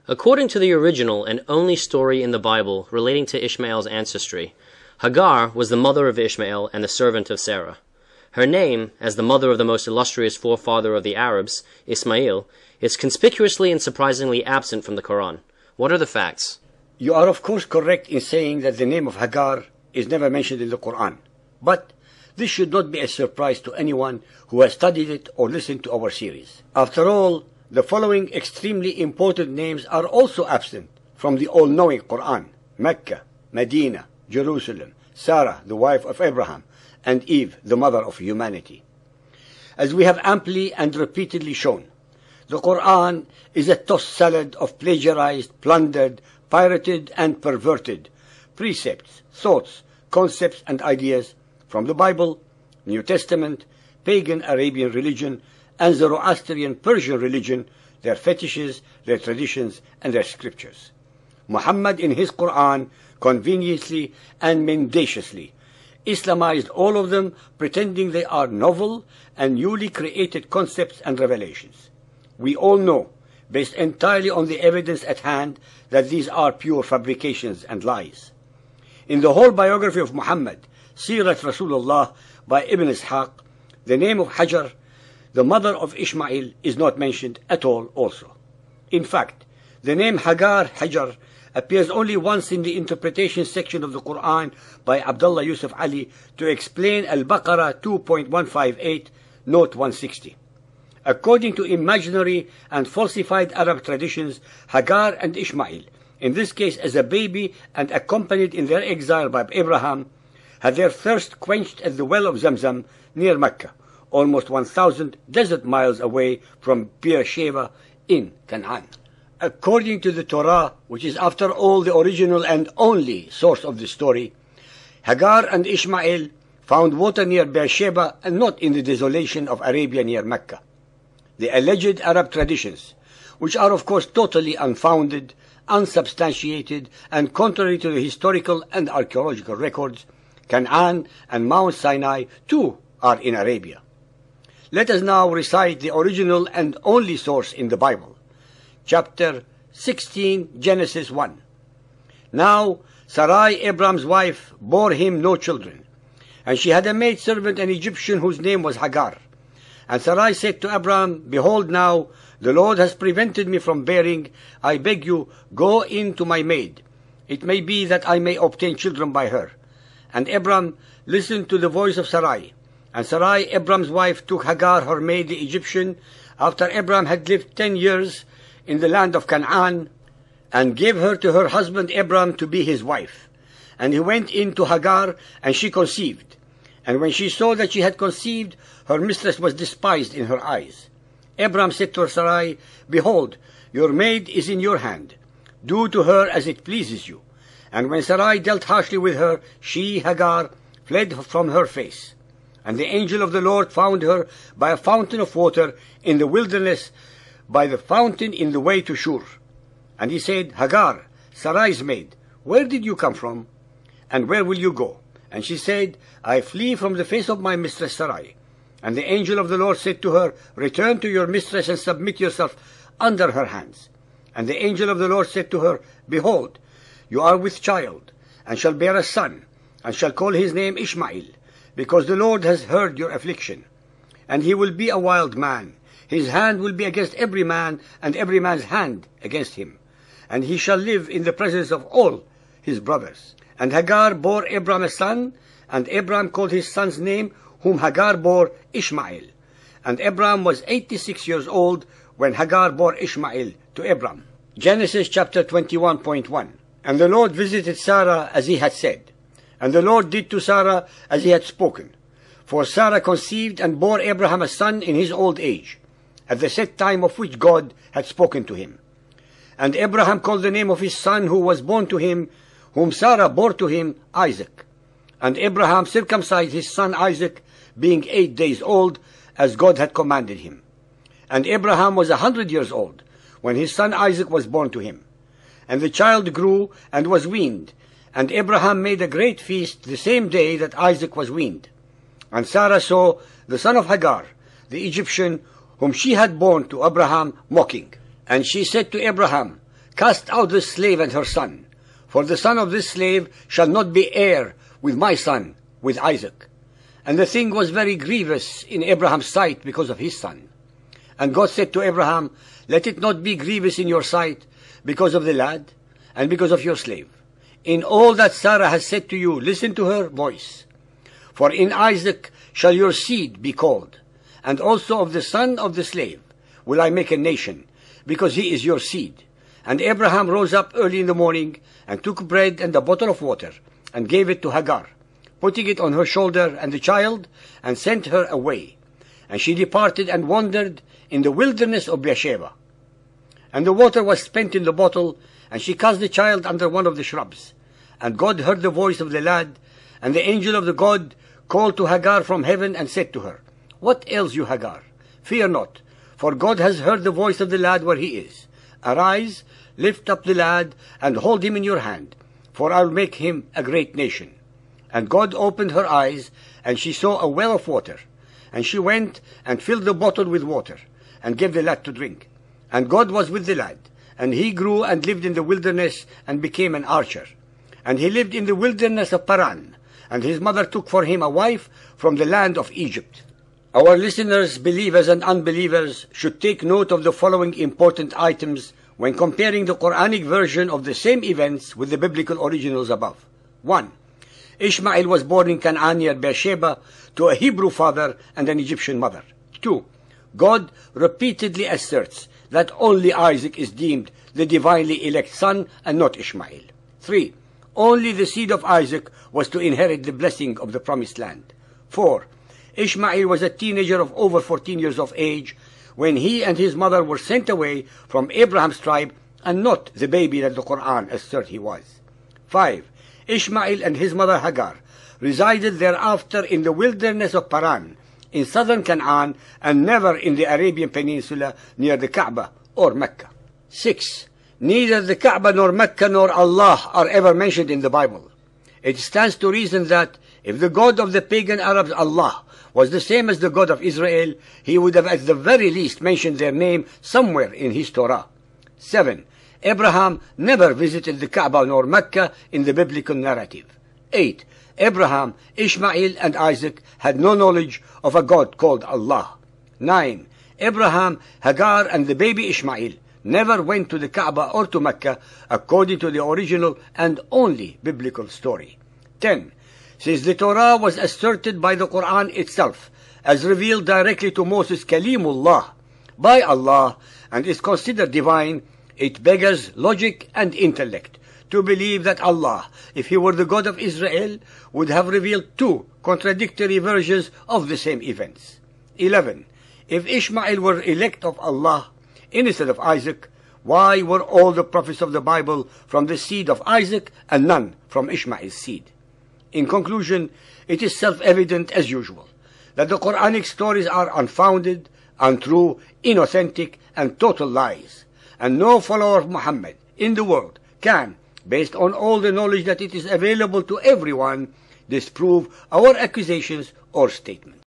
According to the original and only story in the Bible relating to Ishmael's ancestry, Hagar was the mother of Ishmael and the servant of Sarah. Her name, as the mother of the most illustrious forefather of the Arabs, Ismail, is conspicuously and surprisingly absent from the Quran. What are the facts? You are of course correct in saying that the name of Hagar is never mentioned in the Quran. But this should not be a surprise to anyone who has studied it or listened to our series. After all, the following extremely important names are also absent from the all-knowing Quran: Mecca, Medina, Jerusalem, Sarah, the wife of Abraham, and Eve, the mother of humanity. As we have amply and repeatedly shown, the Quran is a tossed salad of plagiarized, plundered, pirated, and perverted precepts, thoughts, concepts, and ideas from the Bible, New Testament, pagan Arabian religion, and Zoroastrian Persian religion, their fetishes, their traditions, and their scriptures. Muhammad in his Quran conveniently and mendaciously Islamized all of them, pretending they are novel and newly created concepts and revelations. We all know, based entirely on the evidence at hand, that these are pure fabrications and lies. In the whole biography of Muhammad, Sirat Rasulullah by Ibn Ishaq, the name of Hajar, the mother of Ishmael, is not mentioned at all also. In fact, the name Hagar Hajar appears only once in the interpretation section of the Quran by Abdullah Yusuf Ali to explain Al-Baqarah 2.158, note 160. According to imaginary and falsified Arab traditions, Hagar and Ishmael, in this case as a baby and accompanied in their exile by Abraham, had their thirst quenched at the well of Zamzam near Mecca, almost 1,000 desert miles away from Beersheba in Canaan. According to the Torah, which is after all the original and only source of the story, Hagar and Ishmael found water near Beersheba and not in the desolation of Arabia near Mecca. The alleged Arab traditions, which are of course totally unfounded, unsubstantiated, and contrary to the historical and archaeological records, Canaan and Mount Sinai too are in Arabia. Let us now recite the original and only source in the Bible. Chapter 16, Genesis 1. Now Sarai, Abram's wife, bore him no children, and she had a maidservant, an Egyptian, whose name was Hagar. And Sarai said to Abram, Behold now, the Lord has prevented me from bearing. I beg you, go in to my maid. It may be that I may obtain children by her. And Abram listened to the voice of Sarai. And Sarai, Abram's wife, took Hagar, her maid, the Egyptian, after Abram had lived 10 years in the land of Canaan, and gave her to her husband Abram to be his wife. And he went in to Hagar, and she conceived. And when she saw that she had conceived, her mistress was despised in her eyes. Abram said to Sarai, Behold, your maid is in your hand. Do to her as it pleases you. And when Sarai dealt harshly with her, she, Hagar, fled from her face. And the angel of the Lord found her by a fountain of water in the wilderness, by the fountain in the way to Shur. And he said, Hagar, Sarai's maid, where did you come from? And where will you go? And she said, I flee from the face of my mistress Sarai. And the angel of the Lord said to her, Return to your mistress and submit yourself under her hands. And the angel of the Lord said to her, Behold, you are with child, and shall bear a son, and shall call his name Ishmael, because the Lord has heard your affliction. And he will be a wild man. His hand will be against every man, and every man's hand against him. And he shall live in the presence of all his brothers. And Hagar bore Abram a son, and Abram called his son's name, whom Hagar bore, Ishmael. And Abram was 86 years old when Hagar bore Ishmael to Abram. Genesis chapter 21.1. And the Lord visited Sarah as he had said. And the Lord did to Sarah as he had spoken. For Sarah conceived and bore Abraham a son in his old age, at the set time of which God had spoken to him. And Abraham called the name of his son who was born to him, whom Sarah bore to him, Isaac. And Abraham circumcised his son Isaac, being 8 days old, as God had commanded him. And Abraham was 100 years old, when his son Isaac was born to him. And the child grew and was weaned, and Abraham made a great feast the same day that Isaac was weaned. And Sarah saw the son of Hagar, the Egyptian, whom she had borne to Abraham, mocking. And she said to Abraham, Cast out this slave and her son, for the son of this slave shall not be heir with my son, with Isaac. And the thing was very grievous in Abraham's sight because of his son. And God said to Abraham, Let it not be grievous in your sight because of the lad and because of your slave. In all that Sarah has said to you, listen to her voice. For in Isaac shall your seed be called, and also of the son of the slave will I make a nation, because he is your seed. And Abraham rose up early in the morning, and took bread and a bottle of water, and gave it to Hagar, putting it on her shoulder and the child, and sent her away. And she departed and wandered in the wilderness of Beersheba. And the water was spent in the bottle, and she cast the child under one of the shrubs. And God heard the voice of the lad, and the angel of the God called to Hagar from heaven and said to her, What ails you, Hagar? Fear not, for God has heard the voice of the lad where he is. Arise, lift up the lad, and hold him in your hand, for I will make him a great nation. And God opened her eyes, and she saw a well of water. And she went and filled the bottle with water, and gave the lad to drink. And God was with the lad, and he grew and lived in the wilderness, and became an archer. And he lived in the wilderness of Paran, and his mother took for him a wife from the land of Egypt. Our listeners, believers and unbelievers, should take note of the following important items when comparing the Quranic version of the same events with the biblical originals above. 1. Ishmael was born in Canaan near Beersheba to a Hebrew father and an Egyptian mother. 2. God repeatedly asserts that only Isaac is deemed the divinely elect son and not Ishmael. 3. Only the seed of Isaac was to inherit the blessing of the promised land. 4. Ishmael was a teenager of over 14 years of age when he and his mother were sent away from Abraham's tribe, and not the baby that the Quran asserts he was. 5. Ishmael and his mother Hagar resided thereafter in the wilderness of Paran, in southern Canaan, and never in the Arabian Peninsula near the Kaaba or Mecca. 6. Neither the Kaaba nor Mecca nor Allah are ever mentioned in the Bible. It stands to reason that if the God of the pagan Arabs, Allah, was the same as the God of Israel, he would have at the very least mentioned their name somewhere in his Torah. 7. Abraham never visited the Kaaba nor Mecca in the biblical narrative. 8. Abraham, Ishmael, and Isaac had no knowledge of a God called Allah. 9. Abraham, Hagar, and the baby Ishmael never went to the Kaaba or to Mecca according to the original and only biblical story. 10. Since the Torah was asserted by the Quran itself as revealed directly to Moses Kalimullah by Allah and is considered divine, it beggars logic and intellect to believe that Allah, if he were the God of Israel, would have revealed two contradictory versions of the same events. 11. If Ishmael were elect of Allah instead of Isaac, why were all the prophets of the Bible from the seed of Isaac and none from Ishmael's seed? In conclusion, it is self-evident as usual that the Quranic stories are unfounded, untrue, inauthentic, and total lies, and no follower of Muhammad in the world can, based on all the knowledge that it is available to everyone, disprove our accusations or statements.